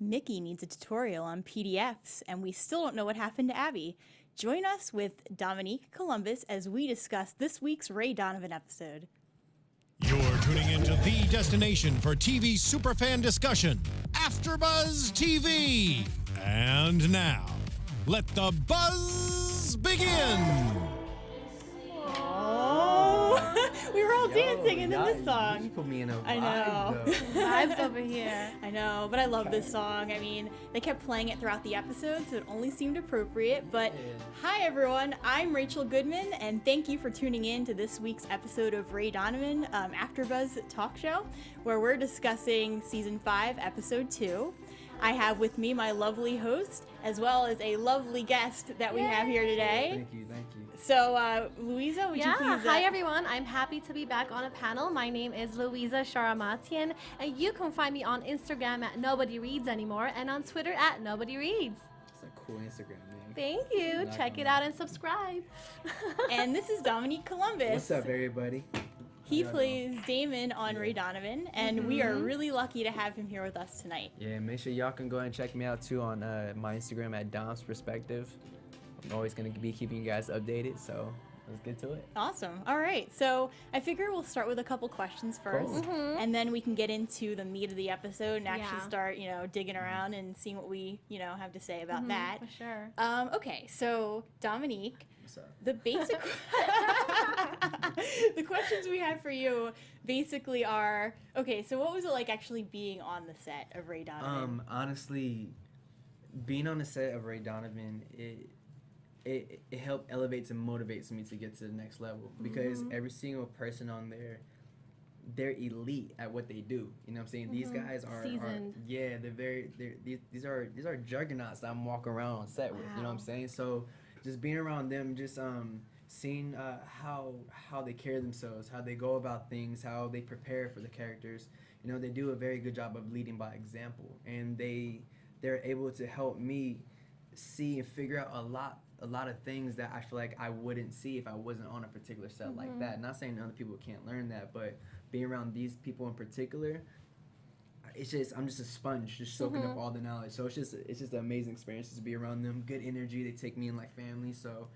Mickey needs a tutorial on PDFs, and we still don't know what happened to Abby. Join us with Dominique Columbus as we discuss this week's Ray Donovan episode. You're tuning into the destination for TV superfan discussion, AFTERBUZZ TV. And now, let the buzz begin. We were all dancing and then this song. You just put me in a vibe, I know. though. Vibes over here. I know, but I love this song. I mean, they kept playing it throughout the episode, so it only seemed appropriate. But hi, everyone. I'm Rachel Goodman, and thank you for tuning in to this week's episode of Ray Donovan AfterBuzz Talk Show, where we're discussing Season 5, Episode 2. I have with me my lovely host, as well as a lovely guest that we have here today. Thank you. So, Louiza, would you please... Hi everyone, I'm happy to be back on a panel. My name is Louiza Sharamatyan, and you can find me on Instagram at Nobody Reads Anymore, and on Twitter at Nobody Reads. It's a cool Instagram name. Thank you. Check it out and subscribe. And this is Dominique Columbus. What's up, everybody? He plays Damon on Ray Donovan, and we are really lucky to have him here with us tonight. Yeah, make sure y'all can go ahead and check me out too on my Instagram at Dom's Perspective. I'm always going to be keeping you guys updated, so let's get to it. Awesome. All right. So I figure we'll start with a couple questions first, and then we can get into the meat of the episode and actually start, digging around and seeing what we, have to say about that. For sure. Okay. So Dominique, What's up? the basic, the questions we have for you basically are, okay, so what was it like actually being on the set of Ray Donovan? Honestly, being on the set of Ray Donovan, it helped elevates and motivates me to get to the next level because every single person on there, they're elite at what they do. You know what I'm saying? These guys are seasoned. These are juggernauts that I'm walking around on set with. You know what I'm saying? So just being around them, just seeing how they carry themselves, how they go about things, how they prepare for the characters. They do a very good job of leading by example, and they're able to help me see and figure out a lot of things that I feel like I wouldn't see if I wasn't on a particular set like that. Not saying other people can't learn that, but being around these people in particular, I'm just a sponge, just soaking up all the knowledge. So it's just an amazing experience to be around them. Good energy. They take me in like family. So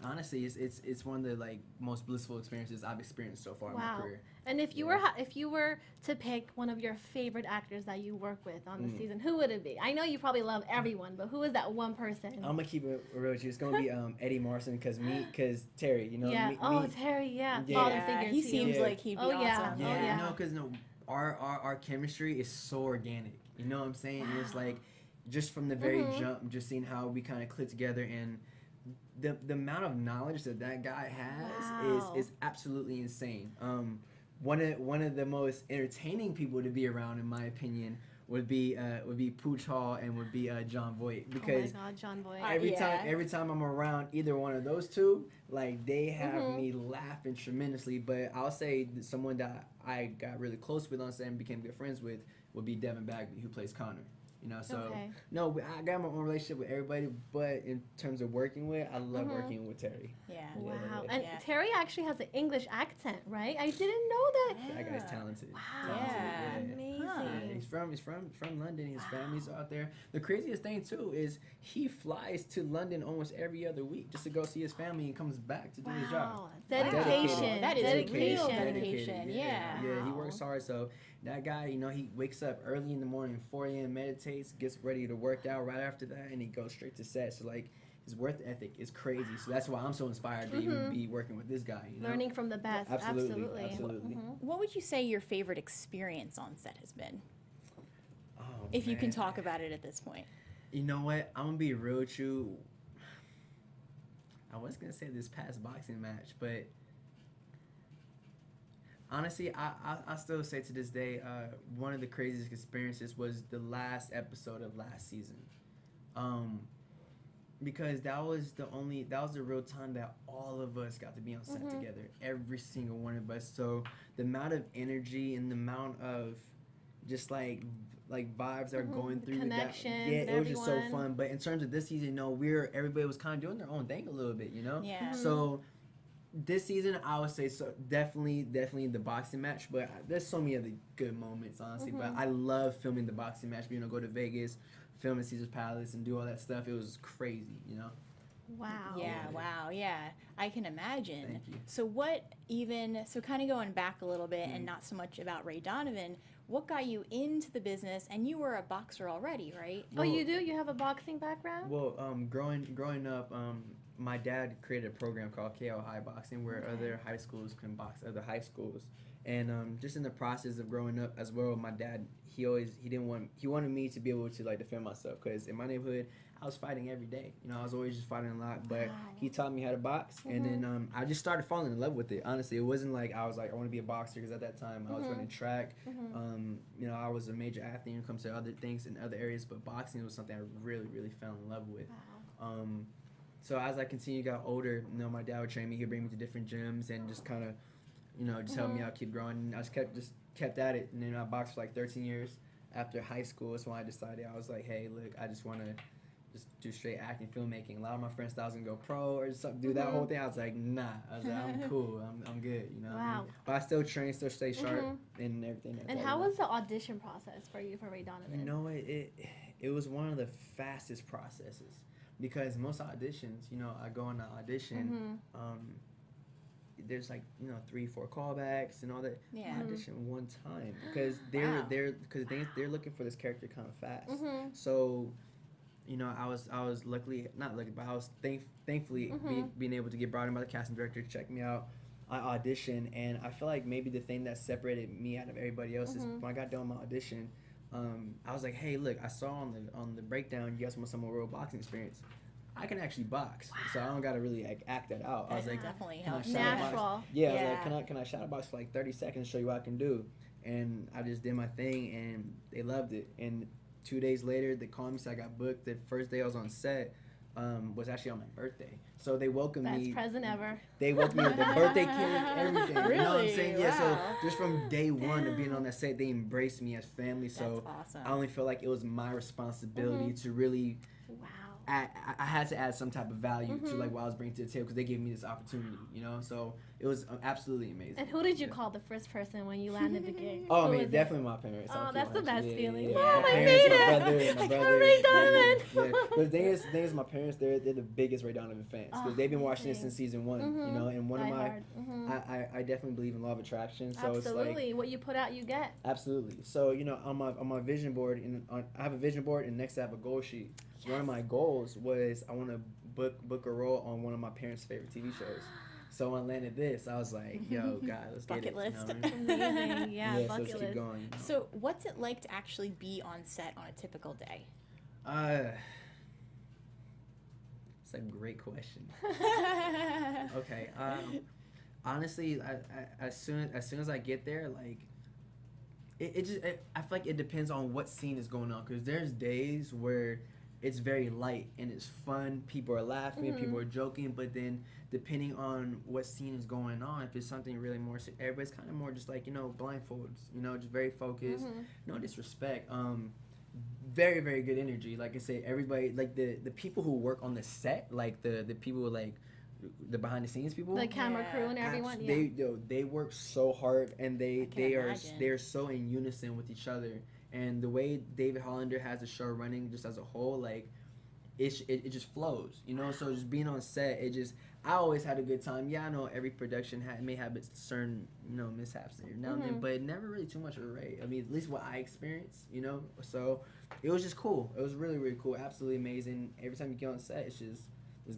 honestly, it's one of the most blissful experiences I've experienced so far in my career. And if you were to pick one of your favorite actors that you work with on the season, who would it be? I know you probably love everyone, but who is that one person? I'm gonna keep it real with you. It's gonna be Eddie Morrison because Terry, Terry, Yeah, father figure. he to seems you. like he'd be awesome. Because our chemistry is so organic. You know what I'm saying? And it's like just from the very jump, just seeing how we kind of click together, and the amount of knowledge that guy has is absolutely insane. One of the most entertaining people to be around, in my opinion, would be Pooch Hall and would be Jon Voight, because oh my God, Jon Voight. every time I'm around either one of those two, they have me laughing tremendously. But I'll say that someone that I got really close with on set and became good friends with would be Devin Bagby, who plays Connor. No, I got my own relationship with everybody, but in terms of working with, I love working with Terry. Yeah. Wow. And Terry actually has an English accent, right? I didn't know that. That guy's talented. Wow. Yeah. Amazing. He's from London. His family's out there. The craziest thing too is he flies to London almost every other week just to go see his family and comes back to do his job. Dedication. That is dedication. real dedication. Yeah. Yeah, he works hard. So that guy, he wakes up early in the morning, 4 a.m., meditates, gets ready to work out right after that, and he goes straight to set. So his work ethic is crazy. So that's why I'm so inspired to even be working with this guy. Learning from the best. Absolutely. What would you say your favorite experience on set has been? Oh, if you can talk about it at this point. You know what? I'm gonna be real with you. I was gonna say this past boxing match, but honestly, I still say to this day, one of the craziest experiences was the last episode of last season. Because that was the real time that all of us got to be on set together, every single one of us. So the amount of energy and the amount of just vibes that are going through connection, it was just so fun. But in terms of this season, everybody was kind of doing their own thing a little bit, Yeah. So This season, I would say so. Definitely the boxing match. But there's so many other good moments, honestly. But I love filming the boxing match. You know, go to Vegas, film at Caesar's Palace, and do all that stuff. It was crazy. You know. Wow. Yeah, I can imagine. Thank you. So kind of going back a little bit and not so much about Ray Donovan, what got you into the business? And you were a boxer already, right? Oh, you do? You have a boxing background? Well, growing up, my dad created a program called KO High Boxing where other high schools can box other high schools. And just in the process of growing up as well, my dad, he wanted me to be able to like defend myself, because in my neighborhood I was fighting every day. You know, I was always just fighting a lot, but he taught me how to box, and then I just started falling in love with it. Honestly, it wasn't like I was like I want to be a boxer, because at that time I was running track. You know, I was a major athlete when it comes to other things in other areas, but boxing was something I really fell in love with. So as I continued, got older, you know, my dad would train me. He'd bring me to different gyms and just kind of, you know, just help me out, keep growing. And I just kept at it. And then I boxed for like 13 years. After high school, that's when I decided, I was like, hey, look, I just want to just do straight acting, filmmaking. A lot of my friends thought I was going to go pro or something, do that whole thing. I was like, nah. I was like, I'm cool. I'm good, you know. Wow. But I still train, still stay sharp and everything. And how was the audition process for you for Ray Donovan? You know, it was one of the fastest processes. Because most auditions, you know, I go on an audition, there's like, you know, 3-4 callbacks and all that. Yeah. I audition one time because they're looking for this character kind of fast. So, you know, I was not lucky, but I was thankfully being able to get brought in by the casting director to check me out. I auditioned, and I feel like maybe the thing that separated me out of everybody else is when I got done with my audition. I was like, hey, look, I saw on the breakdown you guys want some real boxing experience. I can actually box, so I don't gotta really like act that out. I was like, definitely can I helps. shadow box? Natural. Yeah, I was like, can I shadow box for like 30 seconds, show you what I can do? And I just did my thing, and they loved it. And 2 days later, they called me, so I got booked. The first day I was on set was actually on my birthday. So they welcomed me. Best present ever. They welcomed me with the birthday cake, everything. Really? You know what I'm saying? Yeah, so Wow. just from day one of being on that set, they embraced me as family. So That's awesome. I only feel like it was my responsibility to really Wow. I had to add some type of value to like what I was bringing to the table, because they gave me this opportunity, you know. So it was absolutely amazing. And who did you call the first person when you landed the gig? Oh, Who I was mean, it? definitely my parents. Oh, I that's the can't lie best to you. feeling. Yeah, Mom, my I parents, made my it. brother, I my got brother. Ray Donovan. Yeah. But the thing is, my parents, they're the biggest Ray Donovan fans, because they've been watching it since season 1, you know. And one of my, I definitely believe in law of attraction. So Absolutely. it's like, What you put out, you get. absolutely. So, you know, on my vision board, I have a vision board, and next I have a goal sheet. One of my goals was I want to book a role on one of my parents' favorite TV shows. So when I landed this, I was like, yo, God, let's get it. Bucket list. You know what I mean? Amazing. Yeah, So bucket let's keep list. going. You know? So what's it like to actually be on set on a typical day? It's a great question. Okay. Honestly, as soon as I get there, like, I feel like it depends on what scene is going on, because there's days where it's very light and it's fun. People are laughing, people are joking, but then depending on what scene is going on, if it's something really more, everybody's kind of more just like, you know, blindfolds, you know, just very focused, no disrespect. Very, very good energy. Like I say, everybody, like the people who work on the set, like the people like the behind the scenes people, The camera crew and everyone. they work so hard, and they imagine. are so in unison with each other. And the way David Hollander has the show running just as a whole, like it just flows, you know. So just being on set, I always had a good time. Yeah, I know every production may have its certain, you know, mishaps every now and then, but never really too much of a rate. I mean, at least what I experienced, you know. So it was just cool. It was really, really cool. Absolutely amazing. Every time you get on set, it's just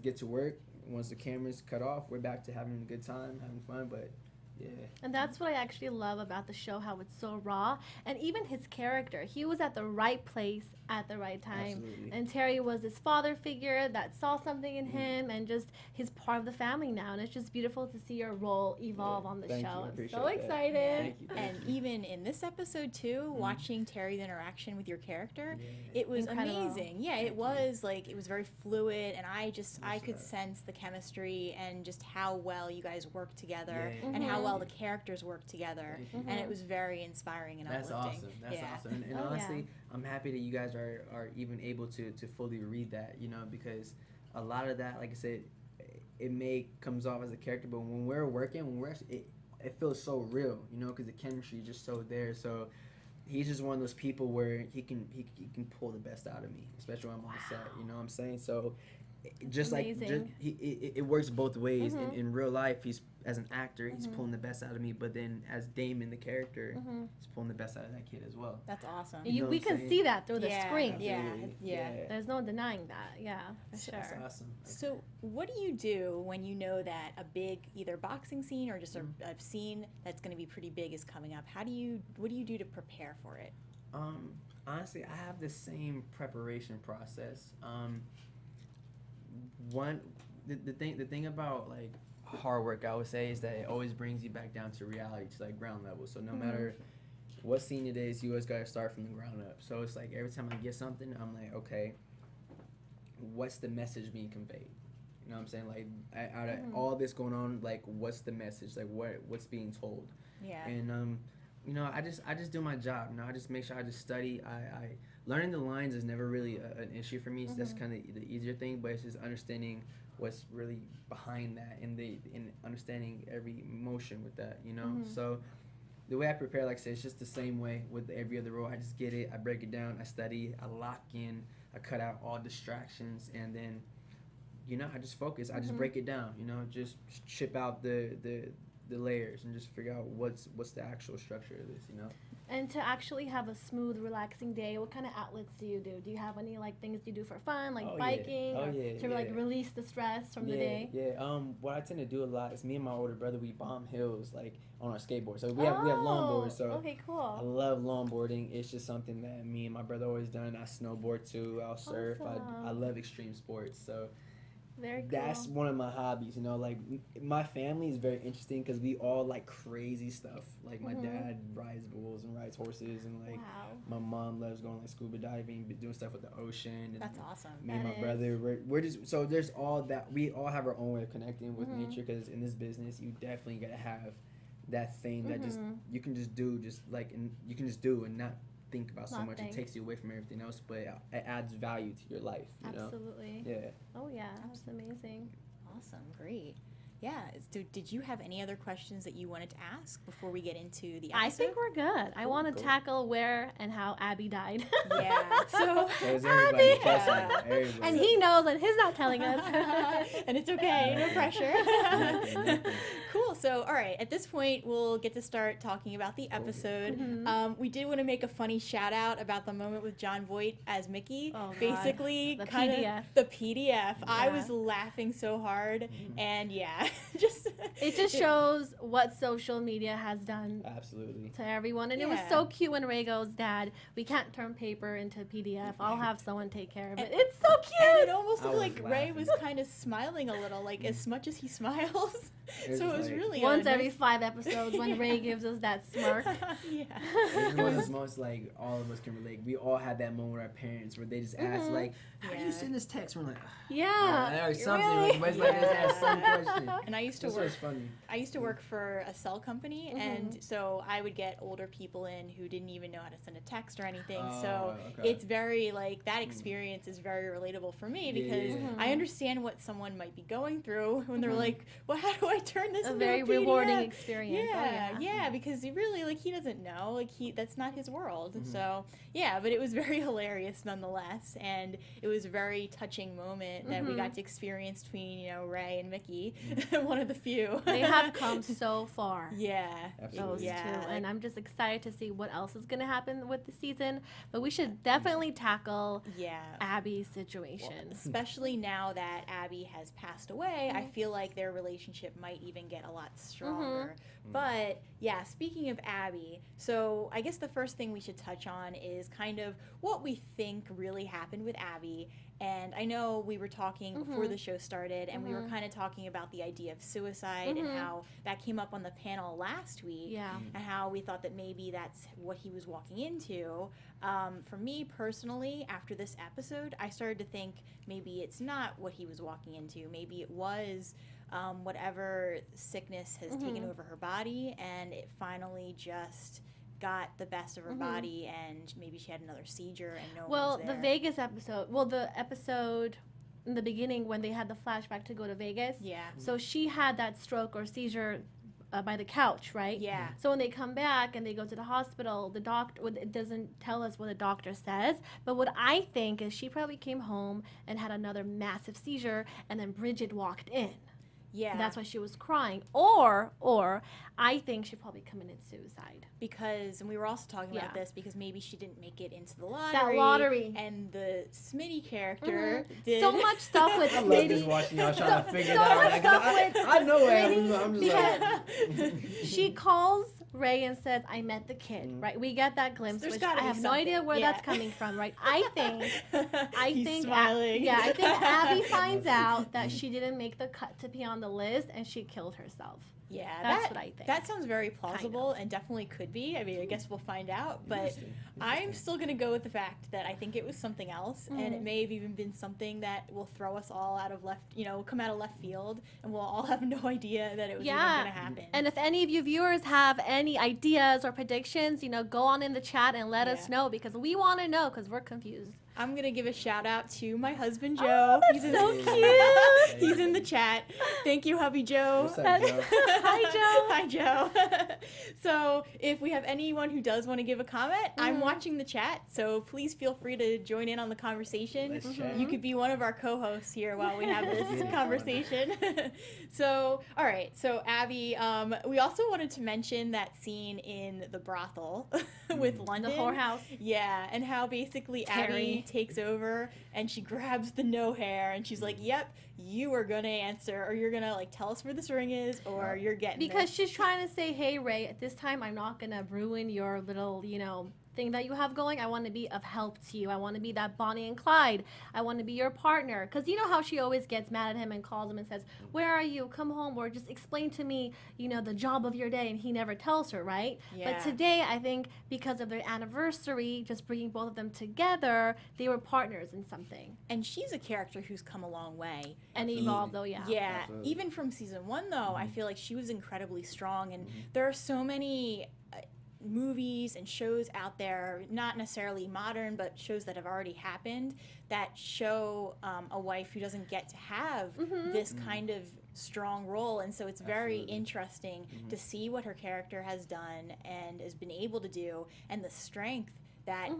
get to work. Once the camera's cut off, we're back to having a good time, having fun. But yeah. And that's what I actually love about the show, how it's so raw. And even his character, he was at the right place at the right time. Absolutely. And Terry was this father figure that saw something in him, and just he's part of the family now. And it's just beautiful to see your role evolve on the Thank you. show. I I'm appreciate so that. excited. Thank you. And even in this episode too, watching Terry's interaction with your character, Yeah. it was Incredible. amazing. Yeah, it was like, it was very fluid, and I could right. sense the chemistry and just how well you guys work together, Yeah. and how well the characters work together. Thank you. And it was very inspiring and That's uplifting. awesome. That's yeah. awesome. And Oh, honestly, I'm happy that you guys are even able to fully read that, you know, because a lot of that, like I said, it may comes off as a character, but when we're working, when we're actually, it feels so real, you know, because the chemistry is just so there. So he's just one of those people where he can pull the best out of me, especially when I'm on set. You know what I'm saying? So just Amazing. it works both ways. In real life, he's as an actor, he's pulling the best out of me, but then as Damon, the character, he's pulling the best out of that kid as well. That's awesome. You know We what I'm can saying? see that through the Yeah, screen. yeah. Yeah. There's no denying that. Yeah, for So- sure. That's awesome. So, what do you do when you know that a big either boxing scene or just a scene that's going to be pretty big is coming up? What do you do to prepare for it? Honestly, I have the same preparation process. The thing about like hard work, I would say, is that it always brings you back down to reality, to like ground level. So no matter what scene it is, you always gotta start from the ground up. So it's like every time I get something, I'm like, okay, what's the message being conveyed? You know what I'm saying? Like out of all this going on, like what's the message? Like what's being told? Yeah. And you know, I just do my job. You know, I just make sure I just study. I learning the lines is never really an issue for me. So that's kind of the easier thing. But it's just understanding what's really behind that and understanding every emotion with that. You know, so the way I prepare, like I said, it's just the same way with every other role. I just get it, I break it down, I study, I lock in, I cut out all distractions, and then, you know, I just focus. I just break it down. You know, just chip out the layers and just figure out what's the actual structure of this. You know. And to actually have a smooth, relaxing day, what kind of outlets do you do? Do you have any like things you do for fun, like biking, or to like release the stress from the day? Yeah. What I tend to do a lot is me and my older brother, we bomb hills like on our skateboard. So we have longboards. So okay, cool. I love longboarding. It's just something that me and my brother always done. I snowboard too. I'll surf. Awesome. I love extreme sports. So Very cool. that's one of my hobbies. You know, like my family is very interesting because we all like crazy stuff. Like my dad rides bulls and rides horses, and like my mom loves going like scuba diving, doing stuff with the ocean. And That's awesome. me and my brother, we're just, so there's all that. We all have our own way of connecting with nature, because in this business, you definitely gotta have that thing that just you can just do, you can just do and not think about so much. It takes you away from everything else, but it adds value to your life. You know? Absolutely. Yeah. Oh yeah, that's amazing. Awesome, great. Yeah. So did you have any other questions that you wanted to ask before we get into the episode? I think we're good. I want to cool. tackle where and how Abby died. Yeah. So There's everybody. Abby. Trust me, everybody. And he knows, and he's not telling us. and it's okay, no pressure. Nothing. Cool. So, all right, at this point, we'll get to start talking about the episode. We did want to make a funny shout out about the moment with Jon Voight as Mickey. Oh, God. Basically, The kind PDF. of the PDF. I Yeah. was laughing so hard, and yeah, just It just shows what social media has done Absolutely. to everyone. And it was Yeah. so cute when Ray goes, Dad, we can't turn paper into PDF. I'll have someone take care of it. It's so And cute. it almost I looked was like Ray laughing. was kind of smiling a little, like as much as he smiles. It So it was like- really Once a every nice- 5 episodes when Ray gives us that smirk. Yeah. It's one of those moments like all of us can relate. We all had that moment with our parents where they just ask like, "How do Yeah. you send this text?" We're like, Yeah. or something. really? But it's like just ask some question. And I used to This work. was funny. I used to work for a cell company, and so I would get older people in who didn't even know how to send a text or anything. So okay. it's very like that experience is very relatable for me Yeah, because yeah. I understand what someone might be going through when they're like, "Well, how do I turn this A into very a rewarding PDF?" experience. Oh, Yeah, yeah, because he really like he doesn't know, like that's not his world. So yeah, but it was very hilarious nonetheless, and it was a very touching moment that we got to experience between Ray and Mickey, one of the few. They have come so far. Yeah, Absolutely. Those yeah, two. And I'm just excited to see what else is going to happen with the season. But we should definitely tackle yeah. Abby's situation. Especially now that Abby has passed away, I feel like their relationship might even get a lot stronger. But yeah, speaking of Abby, so I guess the first thing we should touch on is kind of what we think really happened with Abby. And I know we were talking before the show started, and we were kind of talking about the idea of suicide and how that came up on the panel last week. Yeah. And how we thought that maybe that's what he was walking into. For me personally, after this episode, I started to think maybe it's not what he was walking into. Maybe it was whatever sickness has taken over her body, and it finally just got the best of her body, and maybe she had another seizure and no one was The there. Vegas episode, the episode in the beginning when they had the flashback to go to Vegas. Yeah. So she had that stroke or seizure by the couch, right? Yeah. So when they come back and they go to the hospital, the doctor, it doesn't tell us what the doctor says, but what I think is she probably came home and had another massive seizure, and then Bridget walked in. Yeah. That's why she was crying. Or I think she probably committed suicide. Because, and we were also talking about Yeah. this, because maybe she didn't make it into the lottery. That lottery. And the Smitty character did. So much stuff with I love just Smitty. watching y'all trying to figure it so out. much Like, stuff I with know what Smitty happens. I'm just like, She calls Ray and says, I met the kid, right? We get that glimpse, There's which gotta I be have no idea something. where Yeah. that's coming from, right? I He's think, smiling. I think Abby finds out that she didn't make the cut to be on the list and she killed herself. Yeah, That's what I think. That sounds very plausible and definitely could be. I mean, I guess we'll find out. But I'm still going to go with the fact that I think it was something else. And it may have even been something that will throw us all out of come out of left field. And we'll all have no idea that it was even going to happen. And if any of you viewers have any ideas or predictions, go on in the chat and let us know, because we want to know, because we're confused. I'm going to give a shout out to my husband, Joe. That's so cute. He's in the chat. Thank you, hubby Joe. What's up, Joe? Hi, Joe. Hi, Joe. So if we have anyone who does want to give a comment, I'm watching the chat, so please feel free to join in on the conversation. Let's chat. You could be one of our co-hosts here while we have this conversation. So, all right. So, Abby, we also wanted to mention that scene in the brothel with London. The whorehouse. Yeah, and how basically Abby takes over and she grabs the no hair and she's like, yep, you are gonna answer, or you're gonna tell us where this ring is, or you're getting Because this. she's trying to say, hey, Ray, at this time I'm not gonna ruin your little, thing that you have going. I want to be of help to you. I want to be that Bonnie and Clyde. I want to be your partner. Because you know how she always gets mad at him and calls him and says, where are you? Come home, or just explain to me, the job of your day. And he never tells her, right? Yeah. But today, I think because of their anniversary, just bringing both of them together, they were partners in something. And she's a character who's come a long way. And evolved, though, yeah. Yeah, Absolutely. even from season 1, though, I feel like she was incredibly strong. And there are so many movies and shows out there, not necessarily modern, but shows that have already happened, that show a wife who doesn't get to have this kind of strong role. And so it's very interesting to see what her character has done and has been able to do, and the strength that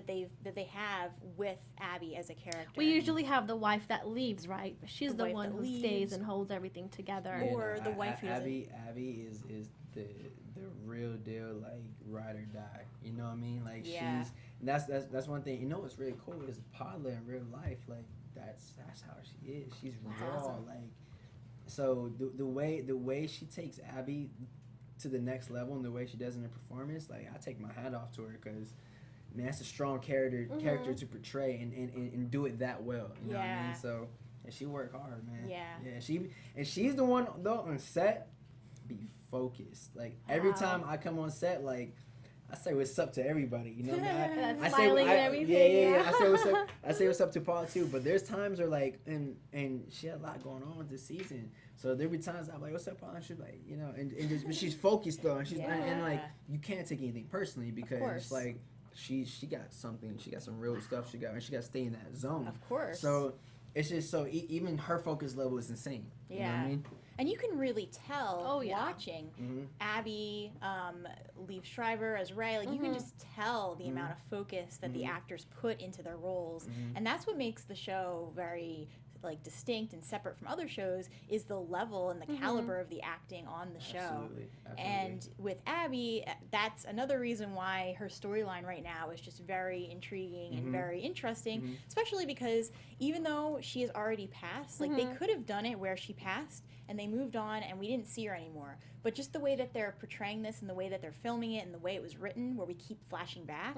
they have with Abby as a character. We usually have the wife that leaves, right? But she's The the wife one that who leaves. stays and holds everything together. Yeah, Or the wife who doesn't. Abby is the real deal, ride or die. You know what I mean? Yeah. She's that's one thing. What's really cool is Paula in real life. That's how she is. She's That's raw. awesome. So the way she takes Abby to the next level and the way she does in her performance, I take my hat off to her, because man, that's a strong character to portray and do it that well. You know what I mean? So and she worked hard, man. Yeah. She's the one though on set, be focused. Every time I come on set, I say what's up to everybody. You know what I mean? That's I say smiling and everything. Yeah. I say what's up. I say what's up to Paul too. But there's times where and she had a lot going on this season. So there be times I'm like, what's up, Paul? And she's like, but she's focused though, and she's and you can't take anything personally, because she got something. She got some real stuff. She got to stay in that zone. Of course. So it's just so even her focus level is insane. You know what I mean? And you can really tell watching Abby, Liev Schreiber as Ray. You can just tell the amount of focus that the actors put into their roles, and that's what makes the show very distinct and separate from other shows, is the level and the caliber of the acting on the show. Absolutely. And with Abby, that's another reason why her storyline right now is just very intriguing and very interesting, especially because even though she has already passed, they could have done it where she passed and they moved on and we didn't see her anymore. But just the way that they're portraying this and the way that they're filming it and the way it was written, where we keep flashing back,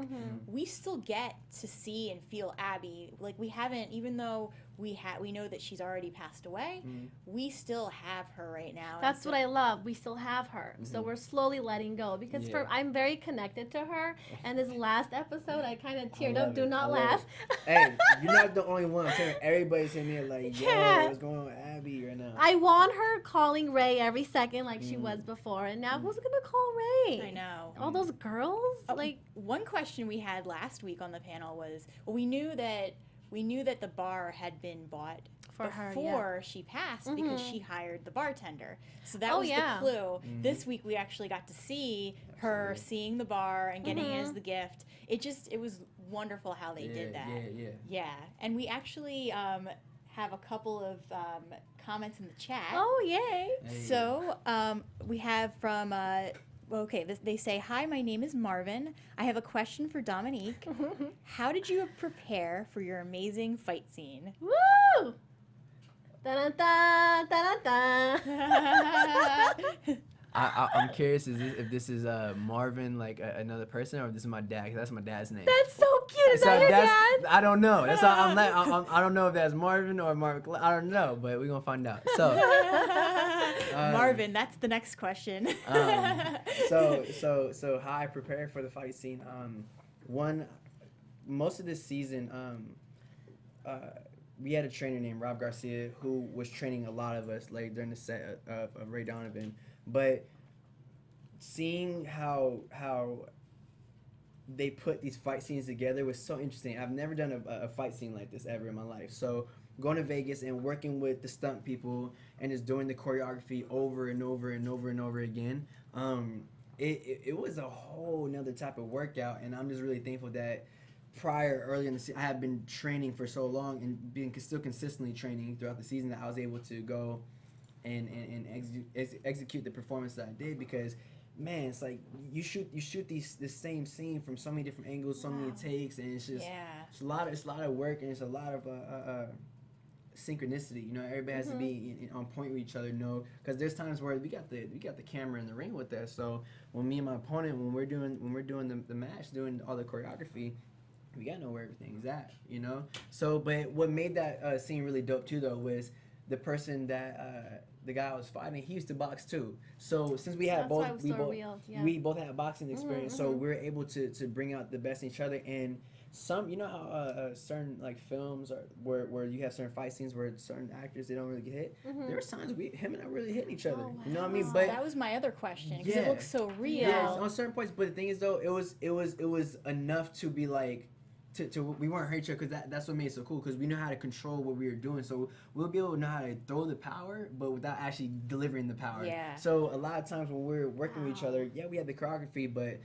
we still get to see and feel Abby. We haven't, even though we know that she's already passed away, we still have her right now. That's what I love. We still have her. So we're slowly letting go, because I'm very connected to her. And this last episode, I kind of teared up. Do not laugh. Hey, you're not the only one. Everybody's in there yo, what's going on with Abby right now? I want her calling Ray every second like she was before. And now who's going to call Ray? I know. All those girls? One question we had last week on the panel was, we knew that we knew that the bar had been bought For her, before she passed because she hired the bartender. So that Oh, was yeah. the clue. This week we actually got to see her seeing the bar and getting it as the gift. It was wonderful how they did that. Yeah. And we actually have a couple of comments in the chat. Oh, yay. So we have from they say, "Hi, my name is Marvin. I have a question for Dominique. How did you prepare for your amazing fight scene?" Woo! Da-da-da, da-da-da. I'm curious if this is Marvin, like another person, or if this is my dad, 'cause that's my dad's name. That's so cute. Is So that your that's- dad? I don't know. That's all I don't know if that's Marvin or Marvin. I don't know, but we're gonna find out. So Marvin, that's the next question. so how I prepare for the fight scene. Most of this season, we had a trainer named Rob Garcia who was training a lot of us, like during the set of Ray Donovan. But seeing how they put these fight scenes together was so interesting. I've never done a fight scene like this ever in my life. So going to Vegas and working with the stunt people and just doing the choreography over and over and over and over again, it was a whole nother type of workout. And I'm just really thankful that early in the season, I had been training for so long and being still consistently training throughout the season, that I was able to go and execute the performance that I did. Because man, it's like you shoot this same scene from so many different angles, so many takes, and it's just it's a lot of work, and it's a lot of synchronicity. You know, everybody has to be on point with each other. Because there's times where we got the camera in the ring with us. So when me and my opponent, when we're doing the match, doing all the choreography, we gotta know where everything's at, you know. So, but what made that scene really dope too, though, was the person that the guy I was fighting. He used to box too. So since we had we both had boxing experience, so we were able to bring out the best in each other. And some, you know how certain like films are where you have certain fight scenes where certain actors, they don't really get hit. There were times him and I really hit each other. You know what I mean? But that was my other question, because it looks so real. Yeah, on certain points. But the thing is, though, it was enough to be like. We weren't hurt each other, because that's what made it so cool, because we know how to control what we were doing, so we'll be able to know how to throw the power, but without actually delivering the power. Yeah. So a lot of times when we're working with each other, we had the choreography, but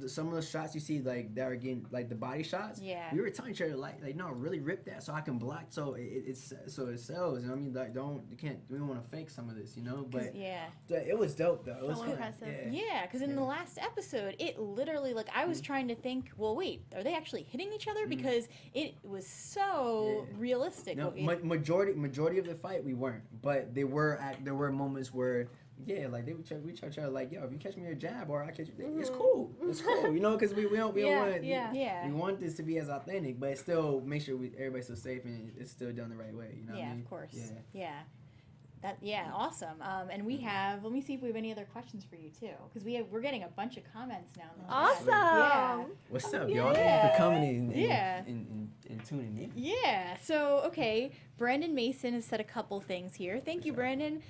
some of those shots you see, like that are getting like the body shots. Yeah. We were telling each other like no, really rip that so I can block, so it sells. You know what I mean? Like we don't want to fake some of this, you know. But it was dope though. It was impressive. Yeah, because in the last episode, it literally, like, I was trying to think, well, wait, are they actually hitting each other? Because it was so realistic. No, majority of the fight we weren't, but there were moments where. Yeah, like we try to like, yo, if you catch me a jab or I catch you, it's cool, you know, because we don't want we want this to be as authentic, but still make sure everybody's so safe and it's still done the right way, you know. Yeah, what I mean? of course. Awesome. And we have, let me see if we have any other questions for you too, because we're getting a bunch of comments now. Awesome. Yeah. What's up, y'all? Thank you for coming and tuning in. Yeah. So, okay, Brandon Mason has said a couple things here. Thank you, Brandon.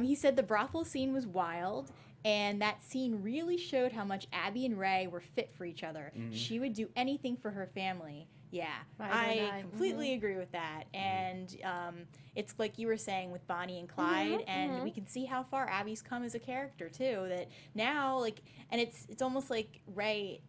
He said the brothel scene was wild, and that scene really showed how much Abby and Ray were fit for each other. She would do anything for her family. Yeah, I completely agree with that. And it's like you were saying with Bonnie and Clyde, and we can see how far Abby's come as a character too. That now, like, and it's almost like Ray,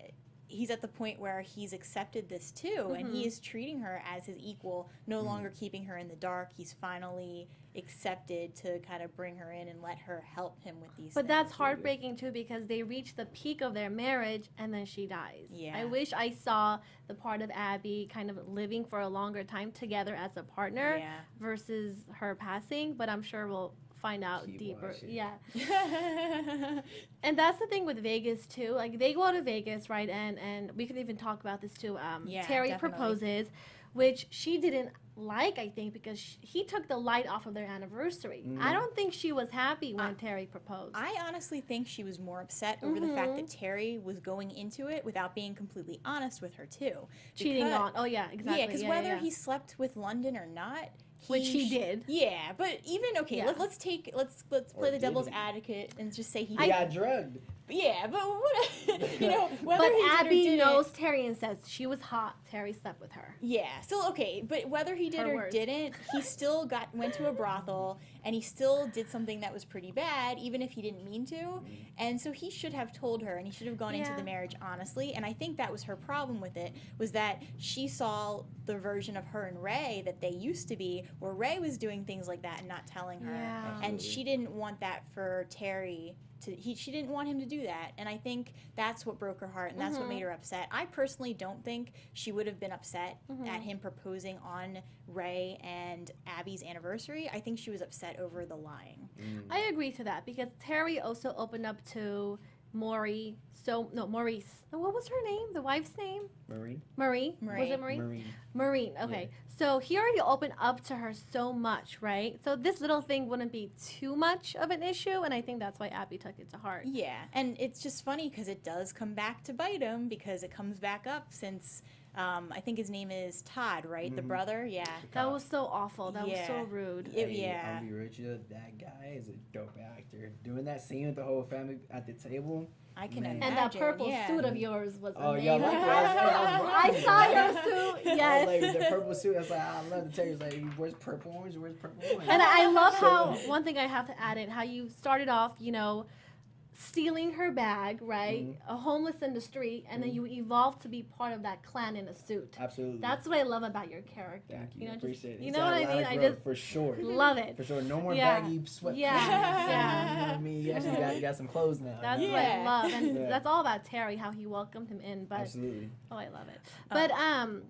he's at the point where he's accepted this too, and he is treating her as his equal, no longer keeping her in the dark. He's finally accepted to kind of bring her in and let her help him with these But things. that's heartbreaking too, because they reach the peak of their marriage and then she dies. Yeah. I wish I saw the part of Abby kind of living for a longer time together as a partner versus her passing, but I'm sure we'll find out deeper. Yeah. And that's the thing with Vegas too. Like, they go to Vegas, right? And we could even talk about this too. Terry proposes, which she didn't like, I think, because he took the light off of their anniversary. I don't think she was happy when Terry proposed. I honestly think she was more upset over the fact that Terry was going into it without being completely honest with her too. Cheating on. Oh yeah, exactly. Yeah, because whether he slept with London or not, which he did. Yeah, but even let's play the devil's advocate and just say he got drugged. but what, whether But he did or Abby didn't, knows Terry and says she was hot. Terry slept with her. Yeah, so okay, but whether he did Her or words. didn't, he still went to a brothel, and he still did something that was pretty bad, even if he didn't mean to. And so he should have told her, and he should have gone into the marriage honestly. And I think that was her problem with it, was that she saw the version of her and Ray that they used to be, where Ray was doing things like that and not telling her, Yeah. and she didn't want that for Terry. She didn't want him to do that, and I think that's what broke her heart, and that's what made her upset. I personally don't think she would have been upset at him proposing on Ray and Abby's anniversary. I think she was upset over the lying. I agree to that because Terry also opened up to Maurice. What was her name? The wife's name? Marie. Was it Marie? Marine. Okay. Yeah. So he already opened up to her so much, right? So this little thing wouldn't be too much of an issue, and I think that's why Abby took it to heart. Yeah, and it's just funny because it does come back to bite him, because it comes back up since I think his name is Todd, right? The brother. Yeah. That was so awful. That was so rude. Yeah. I'll be rich. That guy is a dope actor. Doing that scene with the whole family at the table. I can Man. imagine. And that purple yeah. suit of yours was Oh, amazing. yeah, I I saw your suit. I Yes. was like, the purple suit. I was like, I love the Terry. Like, where's purple orange? Where's purple orange? And I love So- how, one thing I have to add in, how you started off, stealing her bag, right? A homeless in the street, and then you evolved to be part of that clan in a suit. Absolutely. That's what I love about your character. Thank you. Just, Appreciate it. you It's know what a I lot mean? of I growth, just for sure. love it. For sure. No more Yeah. baggy sweatpants. Yeah. You know what I mean? You actually got some clothes now. That's you know? what I love, and Yeah. that's all about Terry, how he welcomed him in. But Absolutely. I love it. But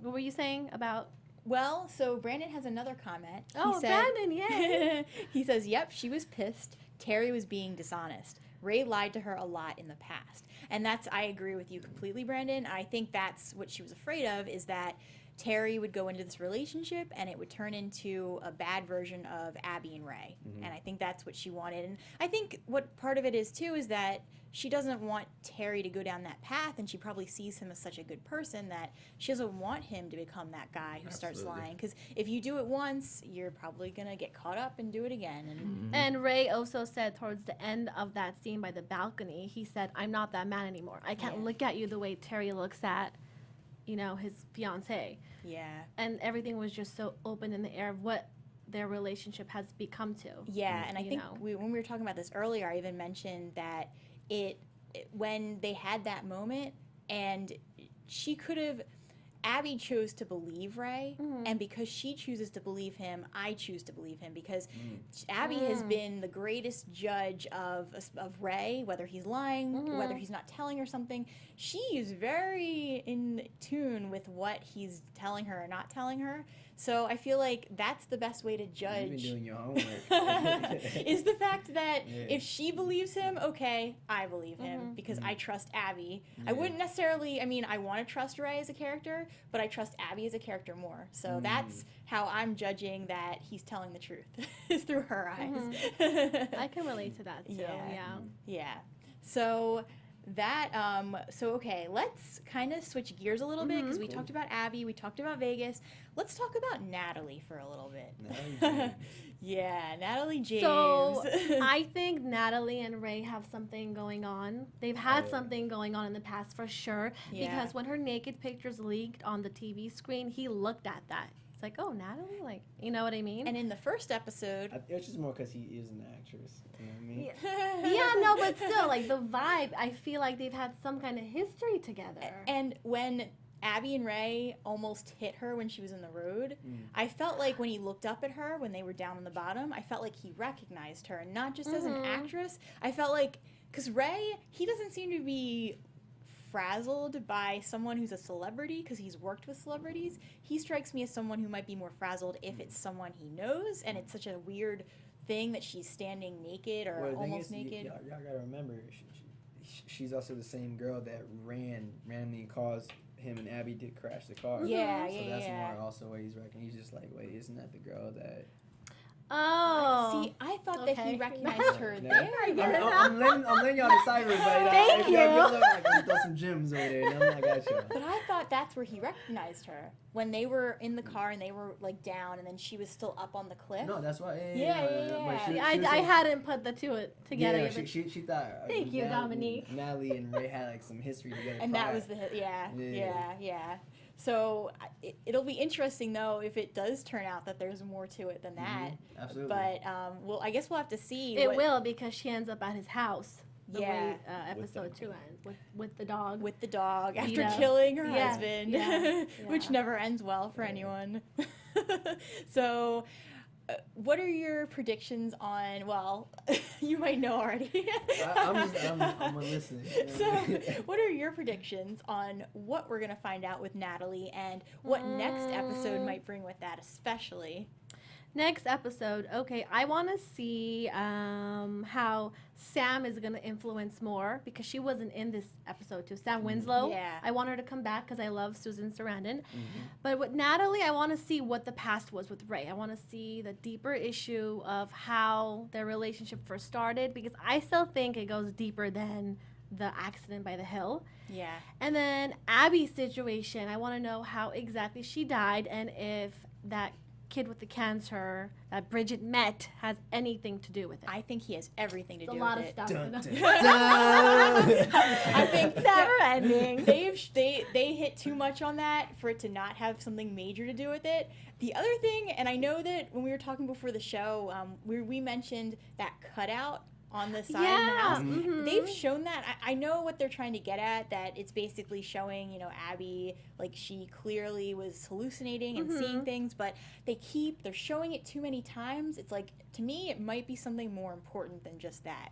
what were you saying about? Well, so Brandon has another comment. Oh, Brandon, yay. He says, "Yep, she was pissed. Terry was being dishonest. Ray lied to her a lot in the past." And I agree with you completely, Brandon. I think that's what she was afraid of, is that Terry would go into this relationship and it would turn into a bad version of Abby and Ray. And I think that's what she wanted. And I think what part of it is, too, is that she doesn't want Terry to go down that path, and she probably sees him as such a good person that she doesn't want him to become that guy who starts lying. Because if you do it once, you're probably going to get caught up and do it again. And Ray also said towards the end of that scene by the balcony, he said, "I'm not that man anymore. I can't look at you the way Terry looks at, his fiance." Yeah. And everything was just so open in the air of what their relationship has become to. Yeah, and I You think know. when we were talking about this earlier, I even mentioned that when they had that moment, and she could have, Abby chose to believe Ray, and because she chooses to believe him, I choose to believe him, because Abby has been the greatest judge of Ray, whether he's lying, whether he's not telling her something. She is very in tune with what he's telling her or not telling her. So I feel like that's the best way to judge. You've been doing your homework. Is the fact that Yeah. if she believes him, okay, I believe him because I trust Abby. I wouldn't necessarily, I want to trust Ray as a character, but I trust Abby as a character more. So that's how I'm judging that he's telling the truth, is through her eyes. I can relate to that too. Yeah. Yeah. So okay, let's kind of switch gears a little bit, because we talked about Abby, we talked about Vegas. Let's talk about Natalie for a little bit. Yeah, Natalie James. So I think Natalie and Ray have something going on. They've had something going on in the past for sure. Yeah. Because when her naked pictures leaked on the TV screen, he looked at that. It's like, oh, Natalie, like, you know what I mean? And in the first episode, It's just more because he is an actress. You know what I mean? Yeah, no, but still, like, the vibe, I feel like they've had some kind of history together. and when Abby and Ray almost hit her when she was in the road, I felt like when he looked up at her when they were down on the bottom, I felt like he recognized her, and not just as an actress. I felt like, because Ray, he doesn't seem to be frazzled by someone who's a celebrity, because he's worked with celebrities. He strikes me as someone who might be more frazzled if it's someone he knows, and it's such a weird thing that she's standing naked or Well, the thing almost is, naked. Y'all gotta remember, she's also the same girl that randomly caused him and Abby to crash the car. Yeah, So yeah, that's yeah. more also what he's reckoning. He's just like, wait, isn't that the girl that? Oh. See, I thought that he Okay. recognized her No. there. I'm letting y'all decide, but Thank if y'all you. good look, like, I'm gonna throw some gems over there. And I'm like, I got you. But I thought that's where he recognized her when they were in the car and they were like down, and then she was still up on the cliff. No, that's why. Yeah. But See, she I was saying- hadn't put the two together. Yeah, but she thought. Thank you, Dominique. Natalie and Ray had like some history together. And that prior. was the Yeah. yeah. So it'll be interesting though if it does turn out that there's more to it than that. Absolutely. But well, I guess we'll have to see. it what- will because she ends up at his house. The Yeah. way, episode 2 ends with the dog. with the dog after Vito. killing her Yeah, husband, yeah, which yeah. never ends well for anyone. So, what are your predictions on? Well, you might know already. I'm listening. So, what are your predictions on what we're gonna find out with Natalie and what next episode might bring with that, especially? Next episode, okay, I want to see how Sam is going to influence more because she wasn't in this episode too. Sam Winslow. Yeah. I want her to come back because I love Susan Sarandon. But with Natalie, I want to see what the past was with Ray. I want to see the deeper issue of how their relationship first started because I still think it goes deeper than the accident by the hill. Yeah. And then Abby's situation, I want to know how exactly she died and if that kid with the cancer that Bridget met has anything to do with it. I think he has everything to It's do a lot with of it. stuff. Dun, dun, I think Never ending. they hit too much on that for it to not have something major to do with it. The other thing, and I know that when we were talking before the show, we mentioned that cutout on the side of the house. Mhm. They've shown that. I know what they're trying to get at, that it's basically showing, Abby, like she clearly was hallucinating and seeing things, but they're showing it too many times. It's like, to me, it might be something more important than just that.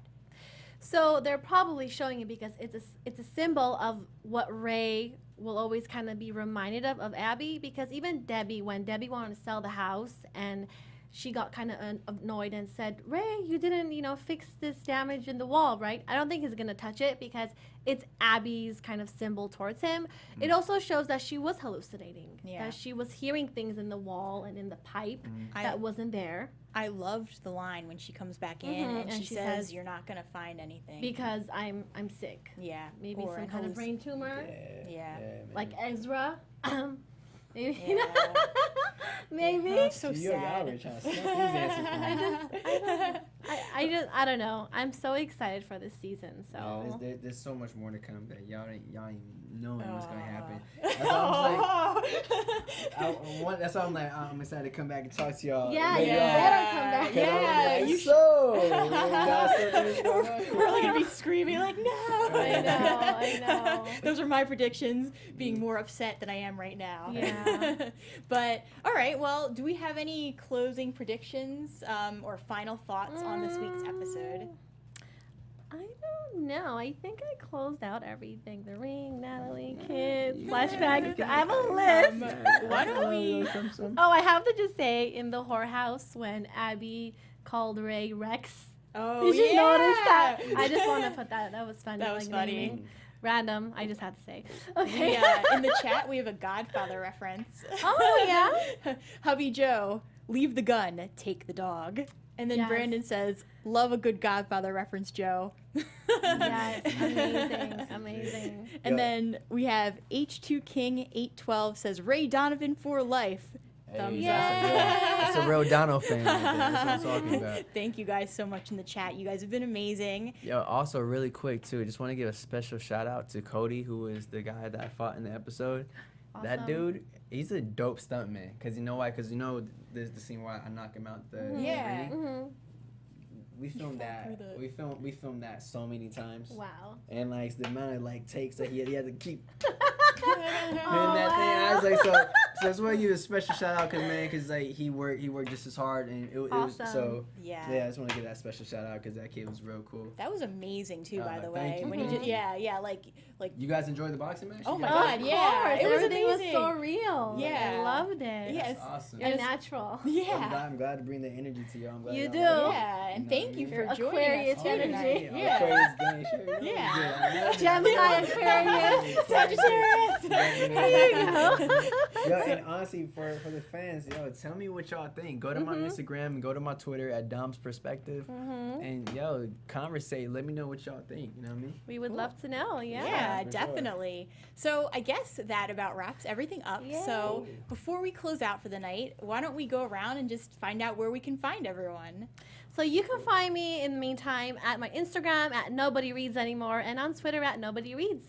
So they're probably showing it because it's a symbol of what Ray will always kind of be reminded of Abby, because even Debbie, when Debbie wanted to sell the house and she got kind of annoyed and said, Ray, you didn't, fix this damage in the wall, right? I don't think he's going to touch it because it's Abby's kind of symbol towards him. It also shows that she was hallucinating, that she was hearing things in the wall and in the pipe that wasn't there. I loved the line when she comes back in and she says, "You're not going to find anything." Because I'm sick. Yeah. Maybe or some kind of brain tumor. Yeah. man. Like Ezra. Maybe. Yeah. Maybe. Oh, so Y'all sad. were trying to snap these answers from me. I don't know. I'm so excited for this season. So There's so much more to come that y'all ain't knowing what's gonna happen. That's why I'm like, I'm excited to come back and talk to y'all. yeah, later you on. better come back. Yeah, Like, you We're all gonna be screaming like, "No!" I know. Those are my predictions. Being more upset than I am right now. Yeah. But all right. Well, do we have any closing predictions or final thoughts on this week's episode? I don't know. I think I closed out everything. The ring, Natalie, kids, flashbacks. I have a list. Why don't we? Oh, I have to just say, in the whorehouse when Abby called Ray Rex. Oh, Did you yeah. notice that? I just want to put that. That was funny. That was like, funny. naming. Random. I just had to say. Okay. Yeah, in the chat we have a Godfather reference. Oh, yeah? Hubby Joe, leave the gun, take the dog. And then Yes. Brandon says, love a good Godfather reference, Joe. Yes. Amazing. Amazing. And then we have H2 King 812 says, Ray Donovan for life. Thumbs That's a real Dono fan right there. That's what I'm talking about. Thank you guys so much in the chat. You guys have been amazing. Yo, also really quick too, just want to give a special shout out to Cody, who is the guy that I fought in the episode. That Awesome. dude, he's a dope stuntman. Cause you know why? Cause there's the scene where I knock him out the Yeah. ring. Mm-hmm. We filmed fell that. through We filmed that so many times. Wow. And like the amount of takes that he had to keep Oh, doing that thing. I was like, so that's why I give a special shout out, cause like he worked just as hard, and it was Awesome. so. Yeah. Yeah, I just want to give that special shout out, cause that kid was real cool. That was amazing too, by the way. thank you. When he just, yeah, like You guys enjoyed the boxing match? Oh You my guys- God, yeah, it was Everything amazing. was so real. Yeah. I loved it. Yeah. That's awesome. And And it's- natural. yeah. I'm glad to bring the energy to y'all. I'm glad You y'all do. like it. Yeah, and You know thank what you I for mean? joining Aquarius us here energy. tonight. Yeah. Aquarius gang, sure. Yeah. Gemini, Aquarius. Sagittarius. There you go. Yeah, and honestly, for the fans, yo, tell me what y'all think. Go to my Instagram, go to my Twitter at Dom's Perspective, and yo, conversate. Let me know what y'all think. You know what I mean? We would love to know. Yeah, for definitely. So I guess that about wraps everything up. Yay. So before we close out for the night, why don't we go around and just find out where we can find everyone? So you can find me in the meantime at my Instagram at Nobody Reads Anymore and on Twitter at Nobody Reads.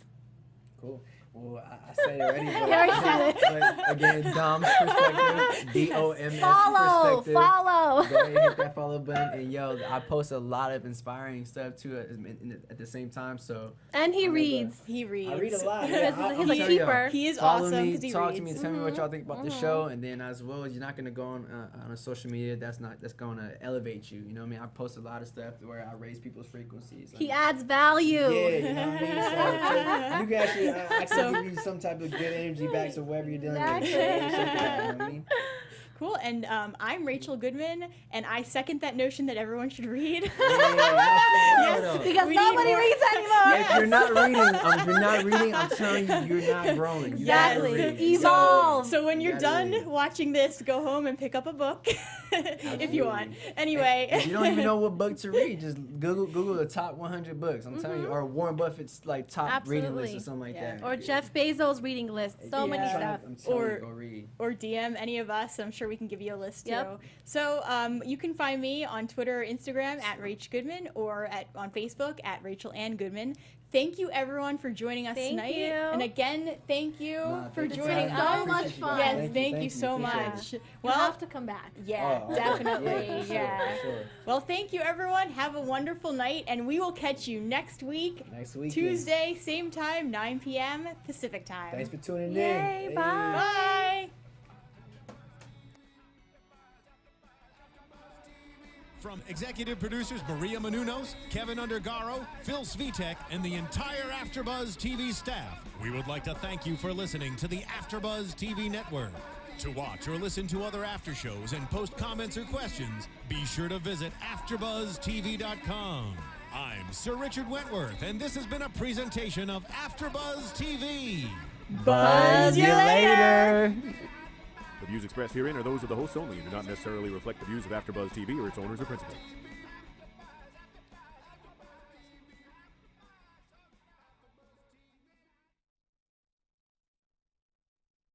Cool. Well, I said it already, but, You already said it. but again, Dom's Perspective, DOMS Follow, Perspective. follow. Go ahead and hit that follow button. And yo, I post a lot of inspiring stuff too at the same time. So And he reads. He reads. I read a lot. He's Yeah, a I'm telling keeper. y'all, He is follow awesome me, 'cause he talk reads. to me, tell me what y'all think about the show, and then as well as you're not gonna go on a social media that's gonna elevate you. You know what I mean? I post a lot of stuff where I raise people's frequencies. He adds value. Yeah, you know what I mean. So you can actually, I can give you some type of good energy back to wherever you're dealing with. So, check it out, you know what I mean? Cool. And I'm Rachel Goodman, and I second that notion that everyone should read. Yes, Because We nobody need more. reads anymore. if you're not reading, I'm telling you, you're not growing. You gotta Exactly. read. Evolve. So when you're You done gotta read. watching this, go home and pick up a book if you want. Anyway. If you don't even know what book to read, just Google the top 100 books. I'm telling you, or Warren Buffett's like top reading list or Absolutely. something like Yeah. that. Or Jeff Bezos' reading list. So many Yeah. stuff. I'm telling Or- you, go read. or DM any of us. I'm sure we can give you a list Yep. too. So you can find me on Twitter or Instagram at Rach Goodman or on Facebook at Rachel Ann Goodman. Thank you everyone for joining us Thank tonight. you. And again, thank you Nah, for thank you for joining having me. us. So much Appreciate you fun. guys. Yes, thank you so Appreciate it. much. You'll Well, have to come back. yeah, Oh, definitely. yeah, for sure, Yeah. for sure. Well, thank you everyone. Have a wonderful night, and we will catch you next week, Next weekend. Tuesday, same time, 9 p.m. Pacific time. Thanks for tuning Yay, in. bye. Bye. From executive producers Maria Menounos, Kevin Undergaro, Phil Svitek, and the entire AfterBuzz TV staff, we would like to thank you for listening to the AfterBuzz TV network. To watch or listen to other after shows and post comments or questions, be sure to visit AfterBuzzTV.com. I'm Sir Richard Wentworth, and this has been a presentation of AfterBuzz TV. Buzz you later. The views expressed herein are those of the hosts only and do not necessarily reflect the views of AfterBuzz TV or its owners or principals.